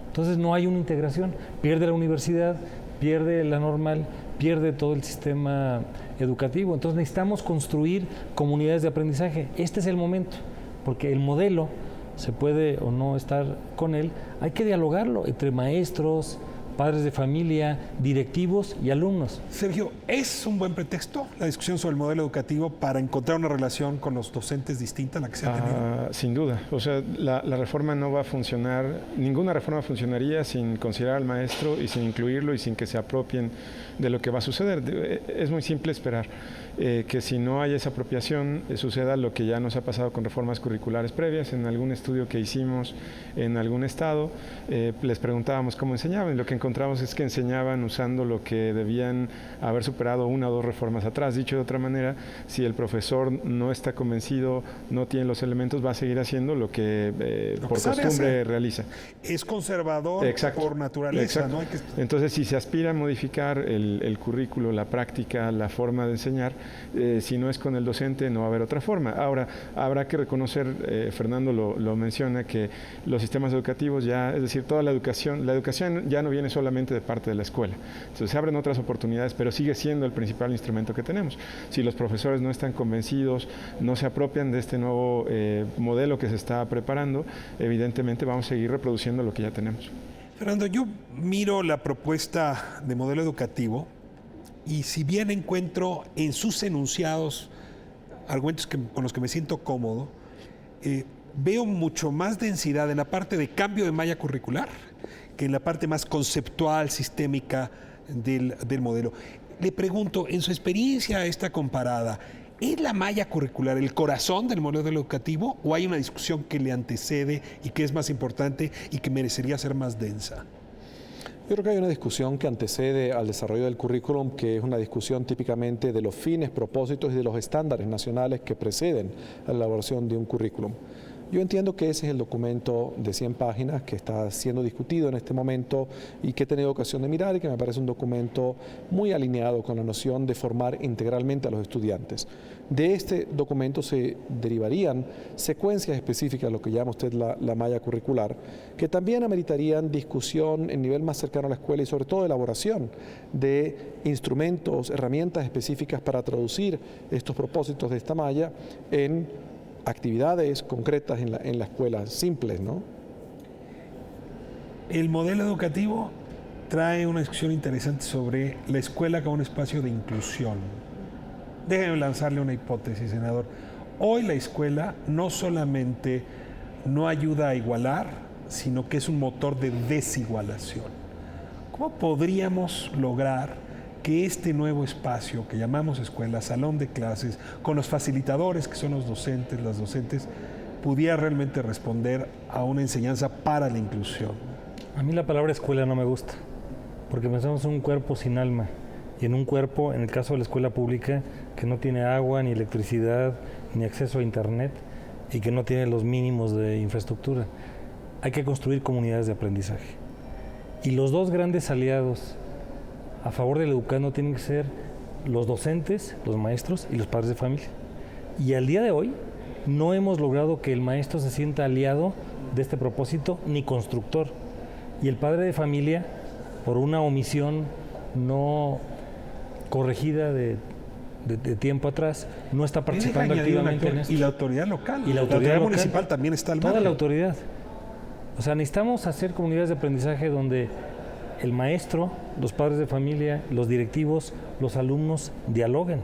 Entonces no hay una integración. Pierde la universidad, pierde la normal, pierde todo el sistema educativo. Entonces necesitamos construir comunidades de aprendizaje. Este es el momento, porque el modelo, se puede o no estar con él, hay que dialogarlo entre maestros, padres de familia, directivos y alumnos. Sergio, ¿es un buen pretexto la discusión sobre el modelo educativo para encontrar una relación con los docentes distinta a la que se ha tenido? Sin duda. O sea, la reforma no va a funcionar, ninguna reforma funcionaría sin considerar al maestro y sin incluirlo y sin que se apropien de lo que va a suceder. Es muy simple esperar que si no hay esa apropiación suceda lo que ya nos ha pasado con reformas curriculares previas. En algún estudio que hicimos en algún estado, les preguntábamos cómo enseñaban y lo que encontramos es que enseñaban usando lo que debían haber superado 1 o 2 reformas atrás. Dicho de otra manera, si el profesor no está convencido, no tiene los elementos, va a seguir haciendo lo que por costumbre realiza. Es conservador por naturaleza. Exacto. ¿No? Entonces, si se aspira a modificar el currículo, la práctica, la forma de enseñar, si no es con el docente, no va a haber otra forma. Ahora, habrá que reconocer, Fernando lo menciona, que los sistemas educativos ya, es decir, toda la educación ya no viene solamente de parte de la escuela. Entonces se abren otras oportunidades, pero sigue siendo el principal instrumento que tenemos. Si los profesores no están convencidos, no se apropian de este nuevo modelo que se está preparando, evidentemente vamos a seguir reproduciendo lo que ya tenemos. Fernando, yo miro la propuesta de modelo educativo y si bien encuentro en sus enunciados argumentos con los que me siento cómodo, veo mucho más densidad en la parte de cambio de malla curricular que en la parte más conceptual, sistémica del modelo. Le pregunto, en su experiencia esta comparada, ¿es la malla curricular el corazón del modelo educativo o hay una discusión que le antecede y que es más importante y que merecería ser más densa? Yo creo que hay una discusión que antecede al desarrollo del currículum, que es una discusión típicamente de los fines, propósitos y de los estándares nacionales que preceden a la elaboración de un currículum. Yo entiendo que ese es el documento de 100 páginas que está siendo discutido en este momento y que he tenido ocasión de mirar y que me parece un documento muy alineado con la noción de formar integralmente a los estudiantes. De este documento se derivarían secuencias específicas, lo que llama usted la malla curricular, que también ameritarían discusión en nivel más cercano a la escuela y sobre todo elaboración de instrumentos, herramientas específicas para traducir estos propósitos de esta malla en actividades concretas en la escuela, simples, ¿no? El modelo educativo trae una discusión interesante sobre la escuela como un espacio de inclusión. Déjeme lanzarle una hipótesis, senador. Hoy la escuela no solamente no ayuda a igualar, sino que es un motor de desigualación. ¿Cómo podríamos lograr que este nuevo espacio que llamamos escuela, salón de clases, con los facilitadores que son los docentes, las docentes, pudiera realmente responder a una enseñanza para la inclusión? A mí la palabra escuela no me gusta, porque pensamos en un cuerpo sin alma, y en un cuerpo, en el caso de la escuela pública, que no tiene agua, ni electricidad, ni acceso a internet, y que no tiene los mínimos de infraestructura. Hay que construir comunidades de aprendizaje. Y los dos grandes aliados a favor del educando tienen que ser los docentes, los maestros y los padres de familia. Y al día de hoy no hemos logrado que el maestro se sienta aliado de este propósito ni constructor. Y el padre de familia, por una omisión no corregida de tiempo atrás, no está participando activamente en esto. Y la autoridad local, y la autoridad local, municipal también está al margen. Toda la autoridad. O sea, necesitamos hacer comunidades de aprendizaje donde el maestro, los padres de familia, los directivos, los alumnos dialoguen.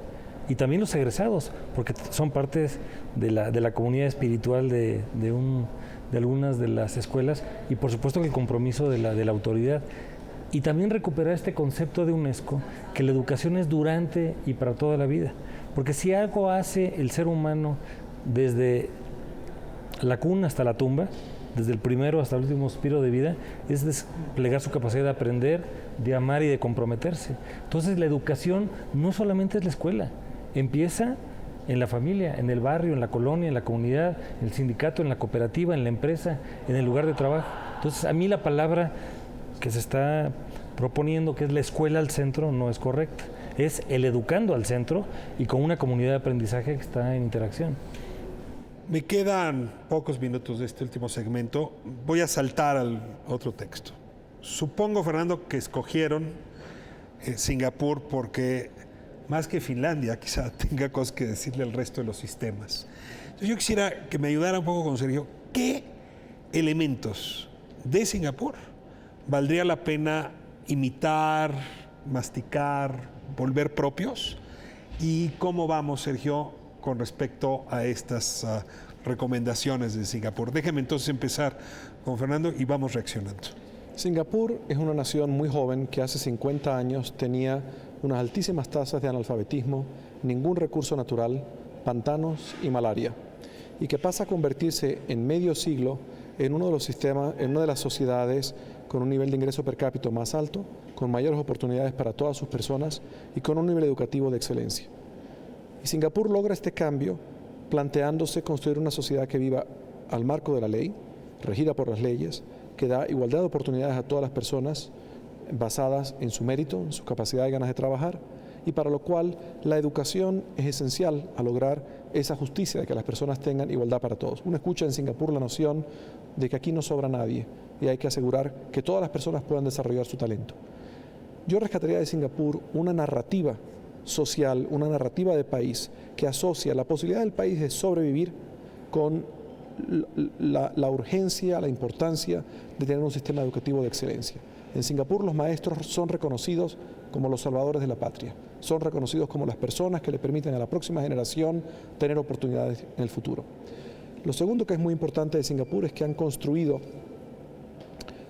Y también los egresados, porque son partes de la comunidad espiritual de algunas de las escuelas, y por supuesto que el compromiso de la autoridad. Y también recuperar este concepto de UNESCO, que la educación es durante y para toda la vida. Porque si algo hace el ser humano desde la cuna hasta la tumba, desde el primero hasta el último suspiro de vida, es desplegar su capacidad de aprender, de amar y de comprometerse. Entonces la educación no solamente es la escuela, empieza en la familia, en el barrio, en la colonia, en la comunidad, en el sindicato, en la cooperativa, en la empresa, en el lugar de trabajo. Entonces a mí la palabra que se está proponiendo, que es la escuela al centro, no es correcta. Es el educando al centro y con una comunidad de aprendizaje que está en interacción. Me quedan pocos minutos de este último segmento. Voy a saltar al otro texto. Supongo, Fernando, que escogieron Singapur porque, más que Finlandia, quizá tenga cosas que decirle al resto de los sistemas. Entonces yo quisiera que me ayudara un poco con Sergio. ¿Qué elementos de Singapur valdría la pena imitar, masticar, volver propios? ¿Y cómo vamos, Sergio, con respecto a estas recomendaciones de Singapur? Déjeme entonces empezar con Fernando y vamos reaccionando. Singapur es una nación muy joven que hace 50 años tenía unas altísimas tasas de analfabetismo, ningún recurso natural, pantanos y malaria, y que pasa a convertirse en medio siglo en uno de los sistemas, en una de las sociedades con un nivel de ingreso per cápita más alto, con mayores oportunidades para todas sus personas y con un nivel educativo de excelencia. Y Singapur logra este cambio planteándose construir una sociedad que viva al marco de la ley, regida por las leyes, que da igualdad de oportunidades a todas las personas basadas en su mérito, en su capacidad y ganas de trabajar, y para lo cual la educación es esencial a lograr esa justicia de que las personas tengan igualdad para todos. Uno escucha en Singapur la noción de que aquí no sobra nadie y hay que asegurar que todas las personas puedan desarrollar su talento. Yo rescataría de Singapur una narrativa social, una narrativa de país que asocia la posibilidad del país de sobrevivir con la urgencia, la importancia de tener un sistema educativo de excelencia. En Singapur los maestros son reconocidos como los salvadores de la patria, son reconocidos como las personas que le permiten a la próxima generación tener oportunidades en el futuro. Lo segundo que es muy importante de Singapur es que han construido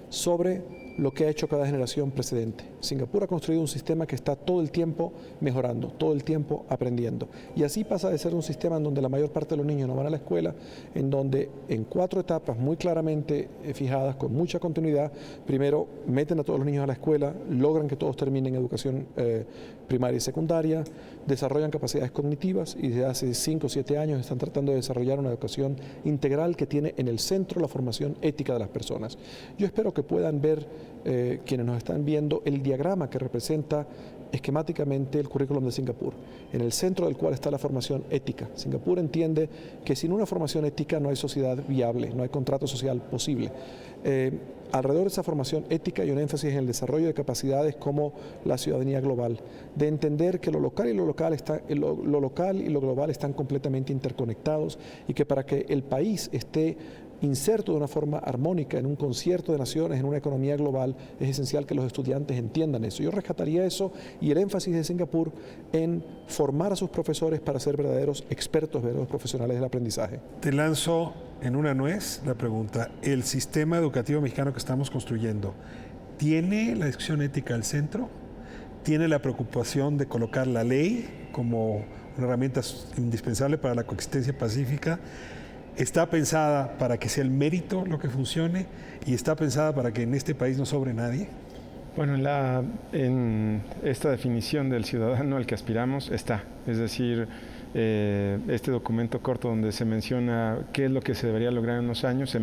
sobre lo que ha hecho cada generación precedente. Singapur ha construido un sistema que está todo el tiempo mejorando, todo el tiempo aprendiendo. Y así pasa de ser un sistema en donde la mayor parte de los niños no van a la escuela, en donde en 4 etapas muy claramente fijadas, con mucha continuidad, primero meten a todos los niños a la escuela, logran que todos terminen educación primaria y secundaria, desarrollan capacidades cognitivas y desde hace 5 o 7 años están tratando de desarrollar una educación integral que tiene en el centro la formación ética de las personas. Yo espero que puedan ver quienes nos están viendo el diagrama que representa esquemáticamente el currículum de Singapur, en el centro del cual está la formación ética. Singapur entiende que sin una formación ética no hay sociedad viable, no hay contrato social posible. Alrededor de esa formación ética hay un énfasis en el desarrollo de capacidades como la ciudadanía global, de entender que lo local y lo global están completamente interconectados y que para que el país esté inserto de una forma armónica en un concierto de naciones, en una economía global, es esencial que los estudiantes entiendan eso. Yo rescataría eso y el énfasis de Singapur en formar a sus profesores para ser verdaderos expertos, verdaderos profesionales del aprendizaje. Te lanzo en una nuez la pregunta: ¿el sistema educativo mexicano que estamos construyendo tiene la discusión ética al centro? ¿Tiene la preocupación de colocar la ley como una herramienta indispensable para la coexistencia pacífica? ¿Está pensada para que sea el mérito lo que funcione y está pensada para que en este país no sobre nadie? Bueno, en esta definición del ciudadano al que aspiramos está, es decir, este documento corto donde se menciona qué es lo que se debería lograr en unos años,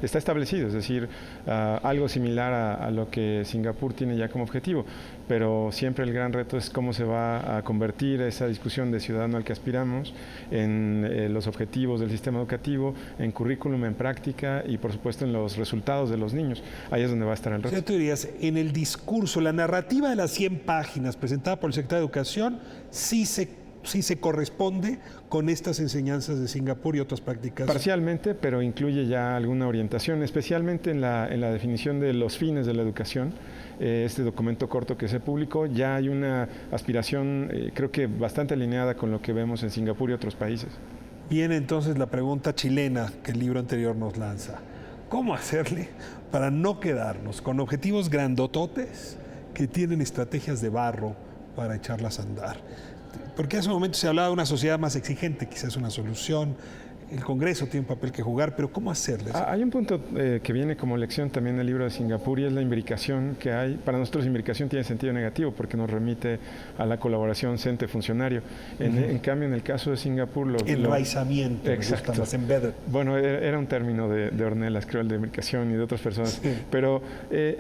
está establecido, es decir, algo similar a lo que Singapur tiene ya como objetivo, pero siempre el gran reto es cómo se va a convertir esa discusión de ciudadano al que aspiramos en los objetivos del sistema educativo, en currículum, en práctica y por supuesto en los resultados de los niños. Ahí es donde va a estar el reto. O sea, tú dirías, en el discurso, la narrativa de las 100 páginas presentada por el secretario de Educación sí se corresponde con estas enseñanzas de Singapur y otras prácticas. Parcialmente, pero incluye ya alguna orientación, especialmente en la definición de los fines de la educación. Este documento corto que se publicó, ya hay una aspiración, creo que bastante alineada con lo que vemos en Singapur y otros países. Viene entonces la pregunta chilena que el libro anterior nos lanza. ¿Cómo hacerle para no quedarnos con objetivos grandototes que tienen estrategias de barro para echarlas a andar? Porque hace un momento se hablaba de una sociedad más exigente, quizás una solución. El Congreso tiene un papel que jugar, pero ¿cómo hacerles? Hay un punto que viene como lección también del libro de Singapur y es la imbricación que hay. Para nosotros imbricación tiene sentido negativo porque nos remite a la colaboración CENTE-funcionario. En cambio, en el caso de Singapur... Enraizamiento, exacto. Más embedded. Bueno, era un término de Ornelas, creo, el de imbricación y de otras personas. Sí. Pero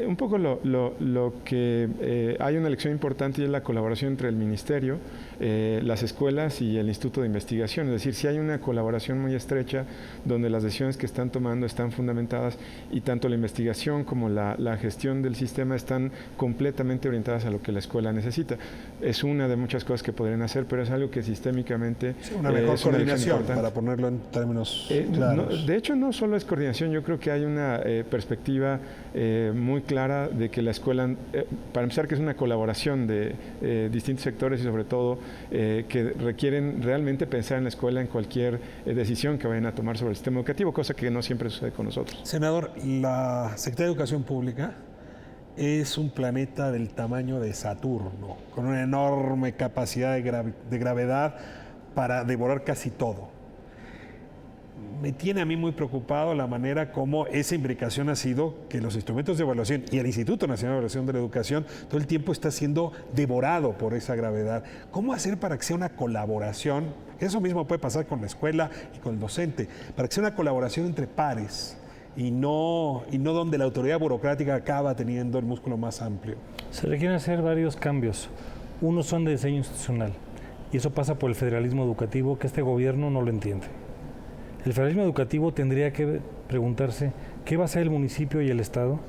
un poco lo que hay una lección importante y es la colaboración entre el Ministerio, las escuelas y el Instituto de Investigación. Es decir, si hay una colaboración muy estrecha donde las decisiones que están tomando están fundamentadas y tanto la investigación como la gestión del sistema están completamente orientadas a lo que la escuela necesita. Es una de muchas cosas que podrían hacer, pero es algo que sistémicamente una mejor coordinación, para ponerlo en términos claros. De hecho, no solo es coordinación, yo creo que hay una perspectiva muy clara de que la escuela, para empezar, que es una colaboración de distintos sectores y sobre todo que requieren realmente pensar en la escuela en cualquier decisión que vayan a tomar sobre el sistema educativo, cosa que no siempre sucede con nosotros. Senador, la Secretaría de Educación Pública es un planeta del tamaño de Saturno, con una enorme capacidad de gravedad para devorar casi todo. Me tiene a mí muy preocupado la manera como esa imbricación ha sido que los instrumentos de evaluación y el Instituto Nacional de Evaluación de la Educación todo el tiempo está siendo devorado por esa gravedad. ¿Cómo hacer para que sea una colaboración? Eso mismo puede pasar con la escuela y con el docente, para que sea una colaboración entre pares y no donde la autoridad burocrática acaba teniendo el músculo más amplio. Se requieren hacer varios cambios. Unos son de diseño institucional y eso pasa por el federalismo educativo, que este gobierno no lo entiende. El federalismo educativo tendría que preguntarse qué va a hacer el municipio y el Estado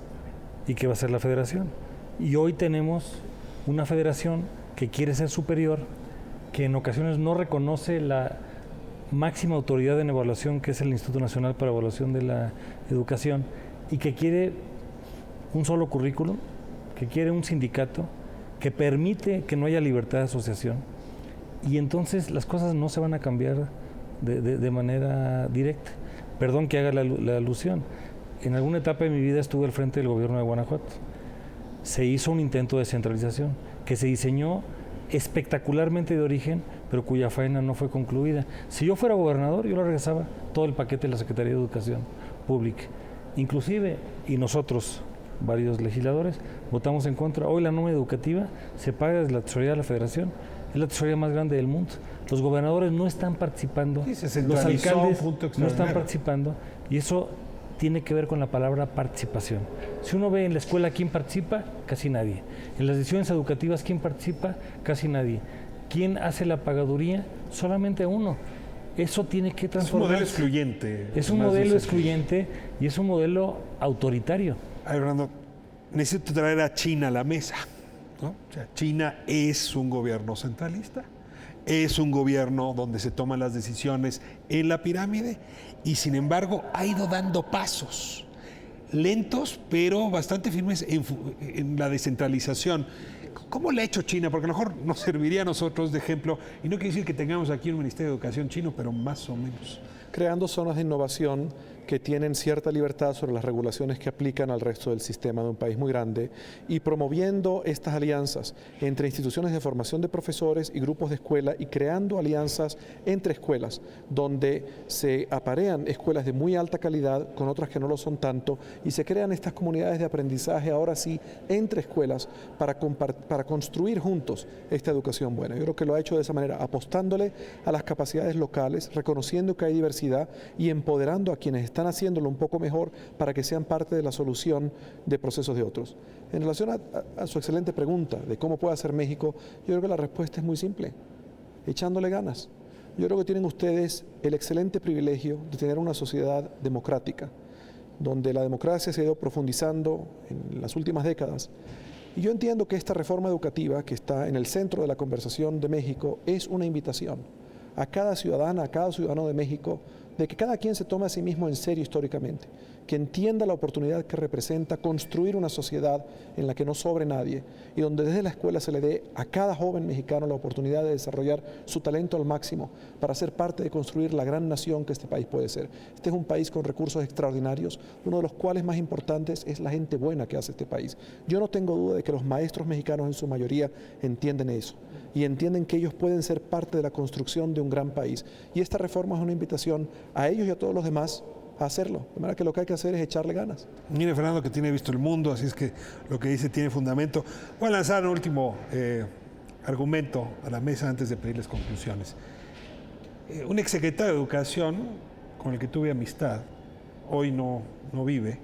y qué va a hacer la federación. Y hoy tenemos una federación que quiere ser superior, que en ocasiones no reconoce la máxima autoridad en evaluación, que es el Instituto Nacional para Evaluación de la Educación, y que quiere un solo currículo, que quiere un sindicato, que permite que no haya libertad de asociación. Y entonces las cosas no se van a cambiar de manera directa. Perdón que haga la alusión. En alguna etapa de mi vida estuve al frente del gobierno de Guanajuato se hizo un intento de centralización que se diseñó espectacularmente de origen, pero cuya faena no fue concluida. Si yo fuera gobernador, yo le regresaba todo el paquete de la Secretaría de Educación Pública. Inclusive, y nosotros, varios legisladores, votamos en contra. Hoy la nómina educativa se paga desde la tesorería de la Federación, es la tesorería más grande del mundo. Los gobernadores no están participando, los alcaldes no están participando, y eso tiene que ver con la palabra participación. Si uno ve en la escuela quién participa, casi nadie. En las decisiones educativas, ¿quién participa? Casi nadie. ¿Quién hace la pagaduría? Solamente uno. Eso tiene que transformarse. Es un modelo excluyente. Es un modelo excluyente y es un modelo autoritario. Ay, Fernando, necesito traer a China a la mesa, ¿no? O sea, China es un gobierno centralista, es un gobierno donde se toman las decisiones en la pirámide y sin embargo ha ido dando pasos lentos pero bastante firmes en la descentralización. ¿Cómo le ha hecho China? Porque a lo mejor nos serviría a nosotros de ejemplo, y no quiere decir que tengamos aquí un Ministerio de Educación chino, pero más o menos. Creando zonas de innovación que tienen cierta libertad sobre las regulaciones que aplican al resto del sistema de un país muy grande y promoviendo estas alianzas entre instituciones de formación de profesores y grupos de escuela y creando alianzas entre escuelas donde se aparean escuelas de muy alta calidad con otras que no lo son tanto y se crean estas comunidades de aprendizaje ahora sí entre escuelas para construir juntos esta educación buena. Yo creo que lo ha hecho de esa manera, apostándole a las capacidades locales, reconociendo que hay diversidad y empoderando a quienes están haciéndolo un poco mejor para que sean parte de la solución de procesos de otros. En relación a su excelente pregunta de cómo puede hacer México, yo creo que la respuesta es muy simple, echándole ganas. Yo creo que tienen ustedes el excelente privilegio de tener una sociedad democrática, donde la democracia se ha ido profundizando en las últimas décadas. Y yo entiendo que esta reforma educativa que está en el centro de la conversación de México es una invitación a cada ciudadana, a cada ciudadano de México, de que cada quien se tome a sí mismo en serio históricamente, que entienda la oportunidad que representa construir una sociedad en la que no sobre nadie y donde desde la escuela se le dé a cada joven mexicano la oportunidad de desarrollar su talento al máximo para ser parte de construir la gran nación que este país puede ser. Este es un país con recursos extraordinarios, uno de los cuales más importantes es la gente buena que hace este país. Yo no tengo duda de que los maestros mexicanos en su mayoría entienden eso y entienden que ellos pueden ser parte de la construcción de un gran país. Y esta reforma es una invitación a ellos y a todos los demás a hacerlo. De manera que lo que hay que hacer es echarle ganas. Mire, Fernando, que tiene visto el mundo, así es que lo que dice tiene fundamento. Voy a lanzar un último argumento a la mesa antes de pedirles conclusiones. Un exsecretario de Educación con el que tuve amistad, hoy no vive,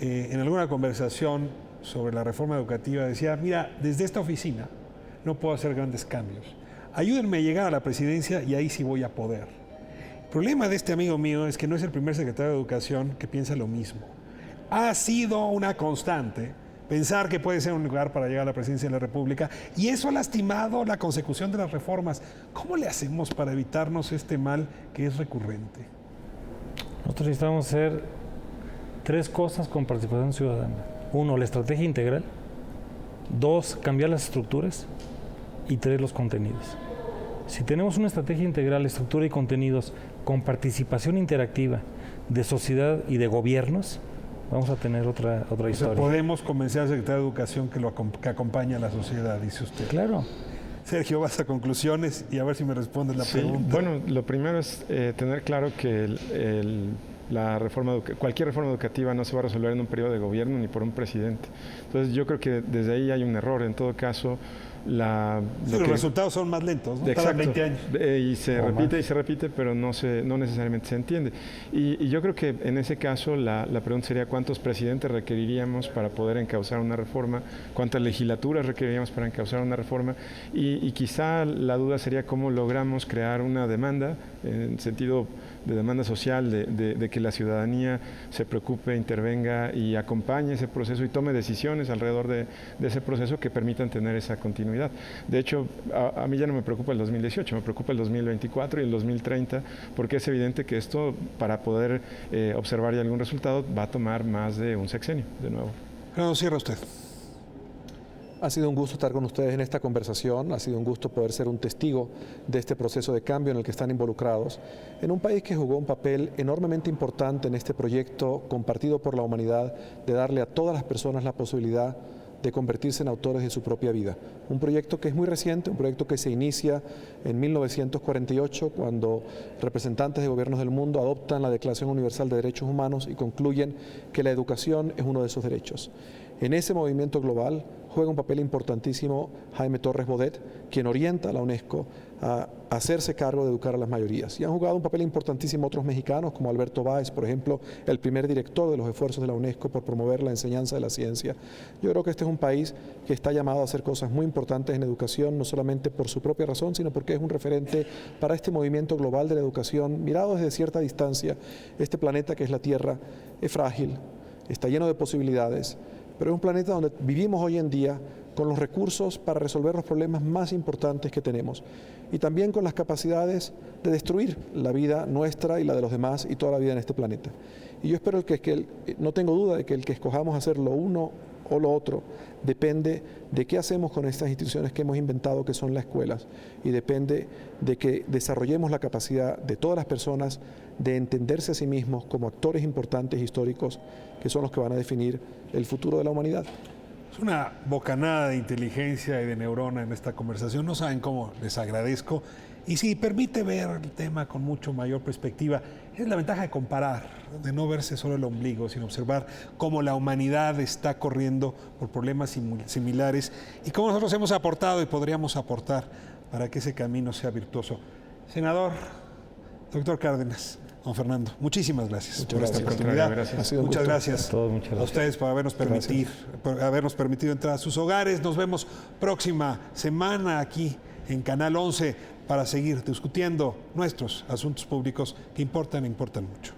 en alguna conversación sobre la reforma educativa decía, mira, desde esta oficina no puedo hacer grandes cambios. Ayúdenme a llegar a la presidencia y ahí sí voy a poder. El problema de este amigo mío es que no es el primer secretario de Educación que piensa lo mismo. Ha sido una constante pensar que puede ser un lugar para llegar a la presidencia de la República y eso ha lastimado la consecución de las reformas. ¿Cómo le hacemos para evitarnos este mal que es recurrente? Nosotros necesitamos hacer 3 cosas con participación ciudadana. 1, la estrategia integral. 2, cambiar las estructuras. Y 3, los contenidos. Si tenemos una estrategia integral, estructura y contenidos con participación interactiva de sociedad y de gobiernos, vamos a tener otra historia. Sea, podemos convencer al secretario de Educación que acompañe a la sociedad, dice usted. Claro. Sergio, vas a conclusiones y a ver si me respondes la pregunta. Bueno, lo primero es tener claro que cualquier reforma educativa no se va a resolver en un periodo de gobierno ni por un presidente. Entonces yo creo que desde ahí hay un error. En todo caso, los resultados son más lentos, ¿no? Exacto. Cada 20 años. Y se repite, pero no necesariamente se entiende. Y yo creo que en ese caso la pregunta sería cuántos presidentes requeriríamos para poder encauzar una reforma, cuántas legislaturas requeriríamos para encauzar una reforma y quizá la duda sería cómo logramos crear una demanda en sentido de demanda social, de que la ciudadanía se preocupe, intervenga y acompañe ese proceso y tome decisiones alrededor de ese proceso que permitan tener esa continuidad. De hecho, a mí ya no me preocupa el 2018, me preocupa el 2024 y el 2030, porque es evidente que esto, para poder observar ya algún resultado, va a tomar más de un sexenio, de nuevo. Claro, cierra usted. Ha sido un gusto estar con ustedes en esta conversación, ha sido un gusto poder ser un testigo de este proceso de cambio en el que están involucrados, en un país que jugó un papel enormemente importante en este proyecto compartido por la humanidad de darle a todas las personas la posibilidad de convertirse en autores de su propia vida. Un proyecto que es muy reciente, un proyecto que se inicia en 1948, cuando representantes de gobiernos del mundo adoptan la Declaración Universal de Derechos Humanos y concluyen que la educación es uno de esos derechos. En ese movimiento global juega un papel importantísimo Jaime Torres Bodet, quien orienta a la UNESCO a hacerse cargo de educar a las mayorías. Y han jugado un papel importantísimo otros mexicanos, como Alberto Báez, por ejemplo, el primer director de los esfuerzos de la UNESCO por promover la enseñanza de la ciencia. Yo creo que este es un país que está llamado a hacer cosas muy importantes en educación, no solamente por su propia razón, sino porque es un referente para este movimiento global de la educación. Mirado desde cierta distancia, este planeta que es la Tierra es frágil, está lleno de posibilidades, pero es un planeta donde vivimos hoy en día con los recursos para resolver los problemas más importantes que tenemos y también con las capacidades de destruir la vida nuestra y la de los demás y toda la vida en este planeta. Y yo espero no tengo duda de que el que escojamos hacer lo uno o lo otro depende de qué hacemos con estas instituciones que hemos inventado, que son las escuelas, y depende de que desarrollemos la capacidad de todas las personas de entenderse a sí mismos como actores importantes históricos que son los que van a definir el futuro de la humanidad. Es una bocanada de inteligencia y de neurona en esta conversación. No saben cómo les agradezco. Y sí, permite ver el tema con mucho mayor perspectiva. Es la ventaja de comparar, de no verse solo el ombligo, sino observar cómo la humanidad está corriendo por problemas similares y cómo nosotros hemos aportado y podríamos aportar para que ese camino sea virtuoso. Senador, doctor Cárdenas, don Fernando, muchísimas gracias por esta oportunidad. Muchas gracias a ustedes por habernos permitido entrar a sus hogares. Nos vemos próxima semana aquí en Canal 11 para seguir discutiendo nuestros asuntos públicos que importan mucho.